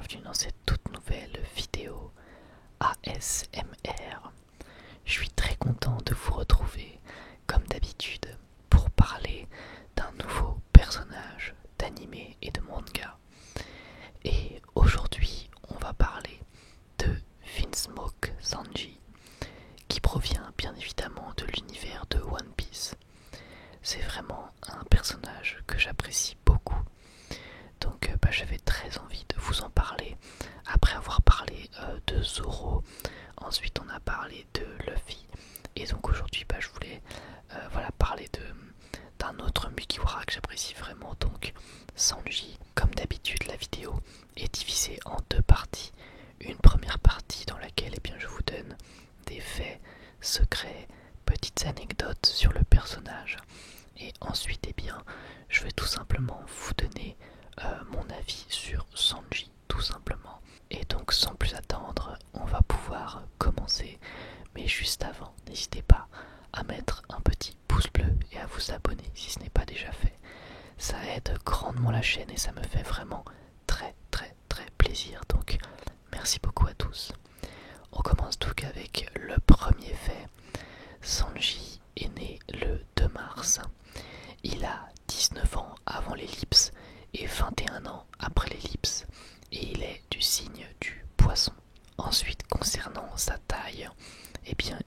bienvenue dans cette toute nouvelle vidéo ASMR. Je suis très content de vous retrouver, comme d'habitude, pour parler d'un nouveau personnage d'anime et de manga. Et aujourd'hui, on va parler de Vinsmoke Sanji, qui provient bien évidemment de l'univers de One Piece. C'est vraiment un personnage que j'apprécie beaucoup. Donc j'avais très envie de vous en parler. Après avoir parlé de Zoro, ensuite on a parlé de Luffy. Et donc aujourd'hui je voulais parler d'un autre Mugiwara que j'apprécie vraiment, donc Sanji. Comme d'habitude, la vidéo est divisée en deux parties. Une première partie dans laquelle je vous donne des faits, secrets, petites anecdotes sur le personnage. Et ensuite je vais tout simplement vous donner mon avis sur Sanji, tout simplement. Et donc sans plus attendre, on va pouvoir commencer. Mais juste avant, n'hésitez pas à mettre un petit pouce bleu et à vous abonner si ce n'est pas déjà fait. Ça aide grandement la chaîne et ça me fait vraiment très plaisir. Donc merci beaucoup à tous. On commence donc avec le premier fait. Sanji est né le 2 mars. Il a 19 ans avant l'ellipse et 21 ans après l'ellipse, et il est du signe du poisson. Ensuite, concernant sa taille,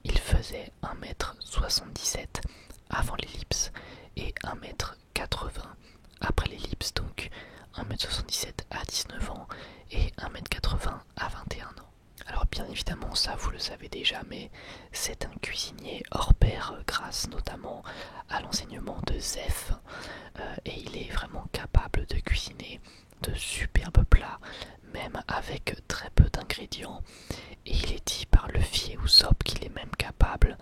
il faisait 1m77 avant l'ellipse et 1m80 après l'ellipse, donc 1m77 à 19 ans et 1m80 à 21 ans. Alors bien évidemment, ça vous le savez déjà, mais c'est un cuisinier hors pair grâce notamment à l'enseignement de Zeph, et il est vraiment capable de cuisiner de superbes plats, même avec très peu d'ingrédients. Et il est dit par Luffy et Usopp qu'il est même capable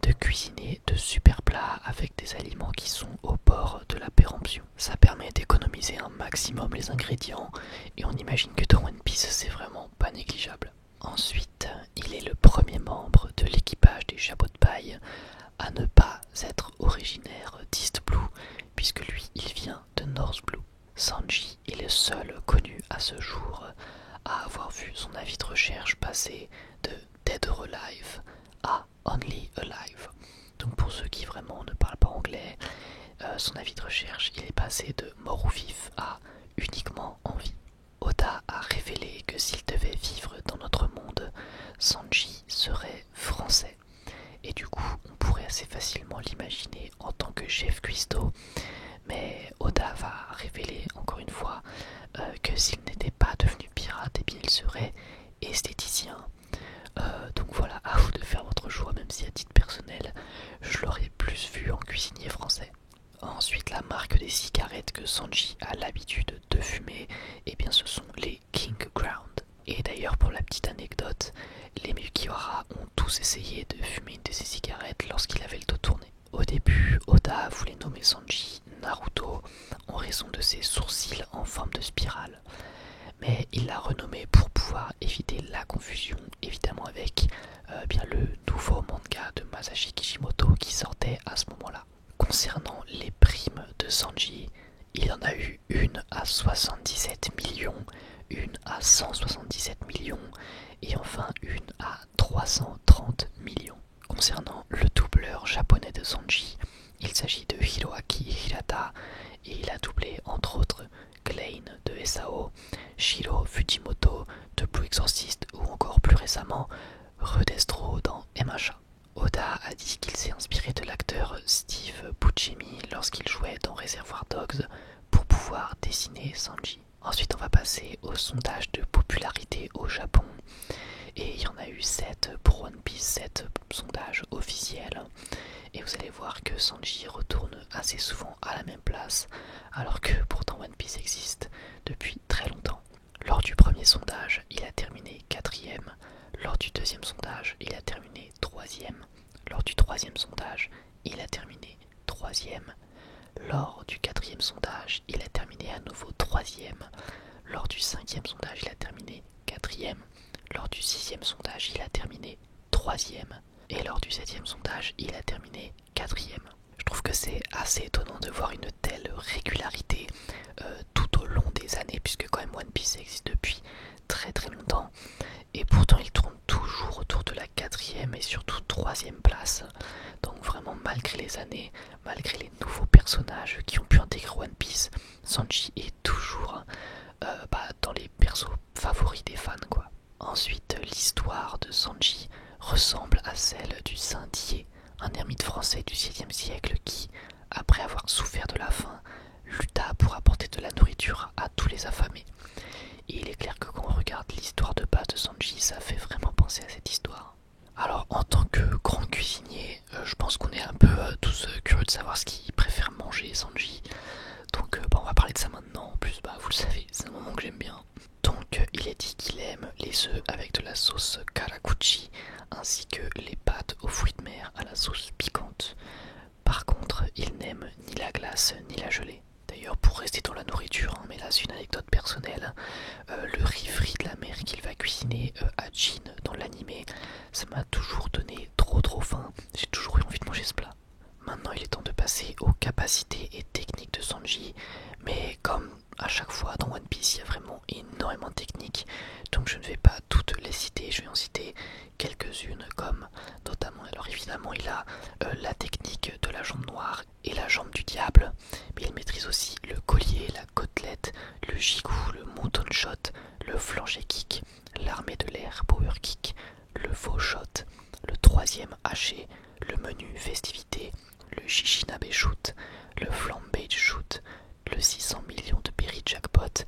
de cuisiner de super plats avec des aliments qui sont au bord de la péremption. Ça permet d'économiser un maximum les ingrédients, et on imagine que dans One Piece c'est vraiment pas négligeable. Ensuite, il est le premier membre de l'équipage des chapeaux de paille à ne pas être originaire d'East Blue, puisque lui, il vient de North Blue. Sanji est le seul connu à ce jour à avoir vu son avis de recherche passer de Dead or Alive à Only Alive. Donc pour ceux qui vraiment ne parlent pas anglais, son avis de recherche, il est passé de mort ou vif à uniquement en vie. Oda a révélé que s'il devait vivre dans notre monde, Sanji serait français. Et du coup, on pourrait assez facilement l'imaginer en tant que chef cuistot. Mais Oda va révéler encore une fois que s'il n'était pas devenu pirate, il serait esthéticien. Donc voilà, à vous de faire votre choix, même si à titre personnel, je l'aurais plus vu en cuisinier français. Ensuite, la marque des cigarettes que Sanji a l'habitude de fumer, ce sont les King Ground. Et d'ailleurs, pour la petite anecdote, les Mugiwara ont tous essayé de fumer une de ces cigarettes lorsqu'il avait le dos tourné. Au début, Oda voulait nommer Sanji Naruto en raison de ses sourcils en forme de spirale. Mais il l'a renommé pour pouvoir éviter la confusion, évidemment avec le nouveau manga de Masashi Kishimoto qui sortait à ce moment-là. Concernant les primes de Sanji, il y en a eu une à 77 millions, une à 177 millions et enfin une à 330 millions. Concernant le doubleur japonais de Sanji, il s'agit de Hiroaki Hirata et il a doublé entre autres Klein de SAO, Shiro Fujimoto de Blue Exorcist ou encore plus récemment Redestro dans MHA. Oda a dit qu'il s'est inspiré de l'acteur Steve Buscemi lorsqu'il jouait dans Reservoir Dogs pour pouvoir dessiner Sanji. Ensuite, on va passer au sondage de popularité au Japon. Et il y en a eu 7 pour One Piece, 7 sondages officiels. Et vous allez voir que Sanji retourne assez souvent à la même place, alors que pourtant One Piece existe depuis très longtemps. Lors du premier sondage, il a terminé 4ème. Lors du deuxième sondage, il a terminé 3ème. Lors du troisième sondage, il a terminé 3ème. Lors du 4ème sondage, il a terminé à nouveau 3ème. Lors du 5ème sondage, il a terminé 4ème. Lors du 6ème sondage, il a terminé 3ème. Et lors du 7ème sondage, il a terminé 4ème. Je trouve que c'est assez étonnant de voir une telle régularité tout au long des années, puisque quand même One Piece existe depuis et pourtant il tourne toujours autour de la 4e et surtout 3e place. Donc vraiment malgré les années, malgré les nouveaux personnages qui ont pu intégrer One Piece, Sanji est toujours dans les persos favoris des fans quoi. Ensuite, l'histoire de Sanji ressemble à celle du Saint Dié, un ermite français du 6e siècle qui, après avoir souffert de la faim, lutta pour apporter de la nourriture à tous les affamés. Et il est clair que quand on regarde l'histoire de base de Sanji, ça fait vraiment penser à cette histoire. Alors en tant que grand cuisinier, je pense qu'on est un peu tous curieux de savoir ce qu'il préfère manger Sanji. Donc on va parler de ça maintenant. En plus, vous le savez, c'est un moment que j'aime bien. Donc il est dit qu'il aime les œufs avec de la sauce karakuchi ainsi que les pâtes aux fruits de mer à la sauce piquante. Par contre, il n'aime ni la glace ni la gelée. D'ailleurs, pour rester dans la nourriture, mais là c'est une anecdote personnelle, le riz frit de la mer qu'il va cuisiner à Jin dans l'animé, ça m'a toujours donné trop faim. J'ai toujours eu envie de manger ce plat. Maintenant, il est temps de passer aux capacités et techniques de Sanji, mais comme à chaque fois dans One Piece, il y a vraiment énormément de techniques, donc je ne vais pas toutes les citer, je vais en citer quelques-unes, comme notamment, alors évidemment, il a la technique de la jambe noire et la jambe du diable, mais il maîtrise aussi le collier, la côtelette, le gigou, le mouton shot, le flancher kick, l'armée de l'air power kick, le faux shot, le troisième haché, le menu festivité, le Shishinabe shoot, le flambage shoot, le 600 millions de berry jackpot,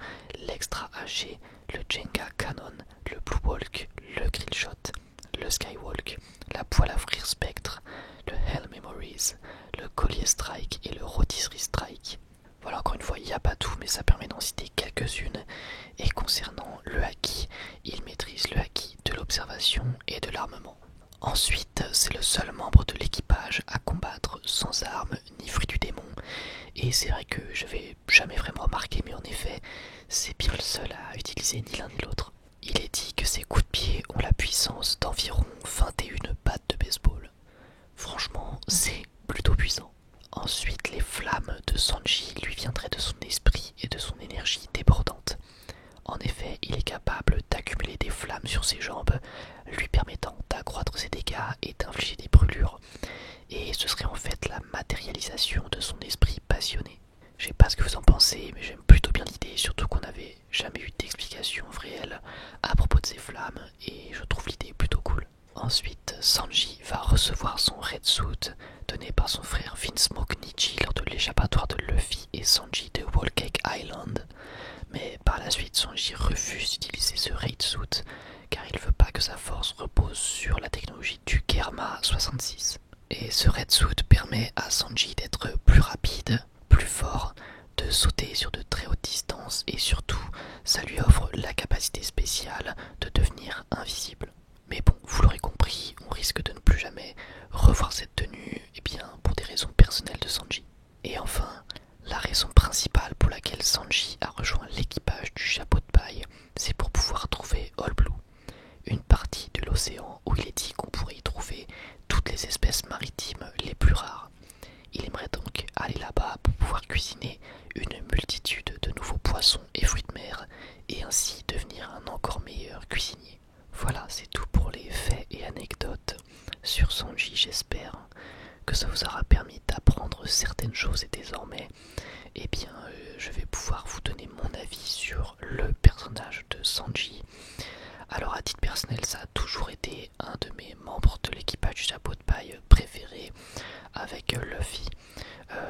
l'extra haché, le Jenga cannon, le blue walk, le grill shot, le skywalk, la poêle à frire spectre, le hell memories, le collier strike et le rotisserie strike. Voilà, encore une fois, il n'y a pas tout, mais ça permet d'en citer quelques-unes. Et concernant le haki, il maîtrise le haki de l'observation et de l'armement. Ensuite, c'est le seul membre de l'équipage à combattre sans armes ni fruit du démon. Et c'est vrai que je n'avais jamais vraiment remarqué, mais en effet, c'est bien le seul à utiliser ni l'un ni l'autre. Il est dit que ses coups de pied ont la puissance d'environ 21 battes de baseball. Franchement, c'est plutôt puissant. Ensuite, les flammes de Sanji lui viendraient de son esprit et de son énergie débordante. En effet, il est capable d'accumuler des flammes sur ses jambes, lui permettant d'accroître ses dégâts et d'infliger des brûlures. Et ce serait en fait la matérialisation de son esprit passionné. Je sais pas ce que vous en pensez, mais j'aime plutôt bien l'idée, surtout qu'on n'avait jamais eu d'explication réelle à propos de ces flammes, et je trouve l'idée plutôt cool. Ensuite, Sanji va recevoir son Red Suit, donné par son frère Vinsmoke Nichi lors de l'échappatoire de Luffy et Sanji de Whole Cake Island. Mais par la suite, Sanji refuse d'utiliser ce Red Suit, car il veut pas que sa force repose sur la technologie du Germa 66. Et ce Red Suit permet à Sanji d'être plus rapide, plus fort, de sauter sur de très hautes distances et surtout, ça lui offre la capacité spéciale de devenir invisible. Mais bon, vous l'aurez compris, on risque de ne plus jamais revoir cette tenue, pour des raisons personnelles de Sanji. Et enfin, la raison principale pour laquelle Sanji a rejoint l'équipage du chapeau de paille, c'est pour pouvoir trouver All Blue, une partie de l'océan où il est dit qu'on pourrait y trouver toutes les espèces maritimes les plus rares. Il aimerait donc aller là-bas pour pouvoir cuisiner une multitude de nouveaux poissons et fruits de mer et ainsi devenir un encore meilleur cuisinier. Voilà, c'est tout pour les faits et anecdotes sur Sanji. J'espère que ça vous aura permis d'apprendre certaines choses et désormais, je vais pouvoir vous donner mon avis sur le personnage de Sanji. Alors à titre personnel, ça a toujours été un de mes membres de l'équipage du chapeau de paille préféré avec Luffy.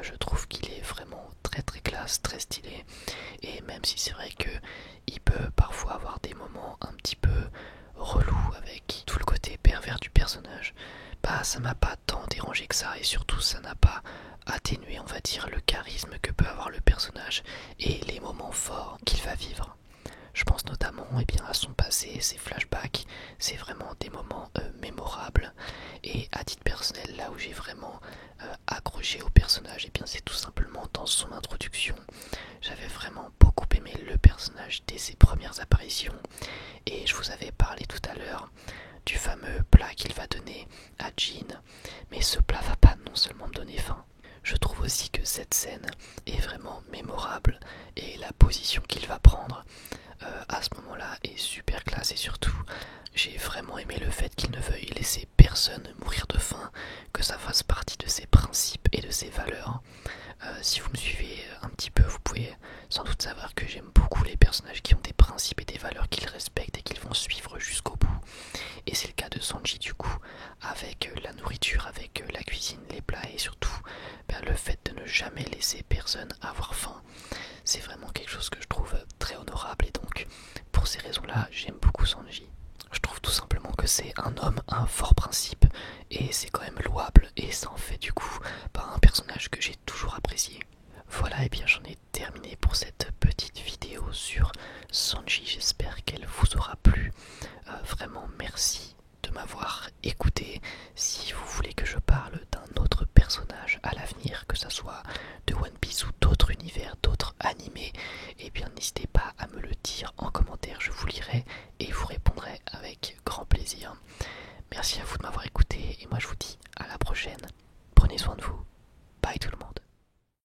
Je trouve qu'il est vraiment très classe, très stylé, et même si c'est vrai que il peut parfois avoir des moments un petit peu relous avec tout le côté pervers du personnage, ça m'a pas tant dérangé que ça, et surtout ça n'a pas atténué, on va dire, le charisme que peut avoir le personnage et les moments forts qu'il va vivre. Je pense notamment à son passé, ses flashbacks, c'est vraiment des moments mémorables. Et à titre personnel, là où j'ai vraiment accroché au personnage, c'est tout simplement dans son introduction. J'avais vraiment beaucoup aimé le personnage dès ses premières apparitions. Et je vous avais parlé tout à l'heure du fameux plat qu'il va donner à Jin. Mais ce plat va pas non seulement me donner faim. Je trouve aussi que cette scène est vraiment mémorable et la position qu'il va prendre à ce moment-là est super classe, et surtout j'ai vraiment aimé le fait qu'il ne veuille laisser personne mourir de faim, que ça fasse partie de ses principes et de ses valeurs. Si vous me suivez un petit peu, vous pouvez sans doute savoir que j'aime beaucoup les personnages qui ont des principes et des valeurs qu'ils respectent et qu'ils vont suivre jusqu'au bout. Et c'est le cas de Sanji du coup, avec la nourriture, avec la cuisine, les plats et surtout le fait de ne jamais laisser personne avoir faim. C'est vraiment quelque chose que je trouve très honorable et donc pour ces raisons-là, j'aime beaucoup Sanji. Je trouve tout simplement que c'est un homme, un fort principe et c'est quand même louable et ça en fait du coup un personnage que j'ai toujours apprécié. Voilà, et bien j'en ai terminé pour cette petite vidéo sur Sanji, j'espère qu'elle vous aura plu. Vraiment merci de m'avoir écouté. Si vous voulez que je parle d'un autre personnage à l'avenir, que ce soit de One Piece ou d'autres univers, d'autres animés, et bien n'hésitez pas à me le dire en commentaire, je vous lirai et vous répondrai avec grand plaisir. Merci à vous de m'avoir écouté et moi je vous dis à la prochaine. Prenez soin de vous. Bye tout le monde.